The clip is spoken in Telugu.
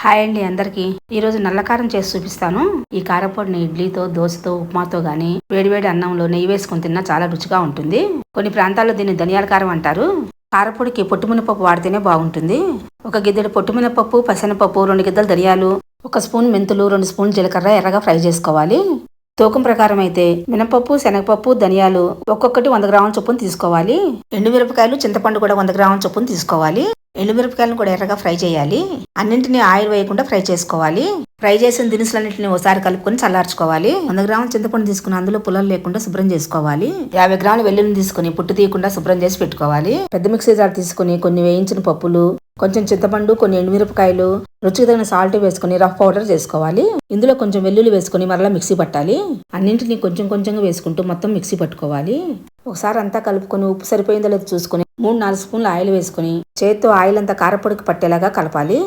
హాయ్ అండి అందరికి. ఈ రోజు నల్ల కారం చేసి చూపిస్తాను. ఈ కారపొడిని ఇడ్లీతో, దోశతో, ఉప్మాతో గానీ వేడివేడి అన్నంలో నెయ్యి వేసుకొని తిన్నా చాలా రుచిగా ఉంటుంది. కొన్ని ప్రాంతాల్లో దీన్ని ధనియాల కారం అంటారు. కారపొడికి పొట్టుమినపప్పు వాడితేనే బాగుంటుంది. ఒక గిద్దెడు పొట్టుమినపప్పు, పసనపప్పు, 2 గిద్దలు ధనియాలు, 1 స్పూన్ మెంతులు, 2 స్పూన్ జీలకర్ర ఎర్రగా ఫ్రై చేసుకోవాలి. తూకం ప్రకారం అయితే మినపప్పు, శనగపప్పు, ధనియాలు ఒక్కొక్కటి 100 గ్రాముల చొప్పున తీసుకోవాలి. ఎండుమిరపకాయలు, చింతపండు కూడా 100 గ్రాముల చొప్పున తీసుకోవాలి. ఎండుమిరపకాయలను కూడా ఎర్రగా ఫ్రై చేయాలి. అన్నింటినీ ఆయిల్ వేయకుండా ఫ్రై చేసుకోవాలి. ఫ్రై చేసిన దినుసులన్నింటినీ ఒకసారి కలుపుకొని చల్లార్చుకోవాలి. 100 గ్రాముల చింతపండు తీసుకుని అందులో పుల్లలు లేకుండా శుభ్రం చేసుకోవాలి. 50 గ్రాముల వెల్లుల్లిని తీసుకుని పుట్టు తీయకుండా శుభ్రం చేసి పెట్టుకోవాలి. పెద్ద మిక్సీ జార్ తీసుకుని కొన్ని వేయించిన పప్పులు, కొంచెం చింతపండు, కొన్ని ఎండుమిరపకాయలు, రుచికి తగిన సాల్ట్ వేసుకుని రఫ్ పౌడర్ చేసుకోవాలి. ఇందులో కొంచెం వెల్లుల్లి వేసుకుని మరలా మిక్సీ పట్టాలి. అన్నింటినీ కొంచెం కొంచెంగా వేసుకుంటూ మొత్తం మిక్సీ పట్టుకోవాలి. ఒకసారి అంతా కలుపుకొని ఉప్పు సరిపోయిందో లేదో చూసుకుని 3-4 స్పూన్లు ఆయిల్ వేసుకుని చేత్తో ఆయిల్ అంతా కారపొడికి పట్టేలాగా కలపాలి.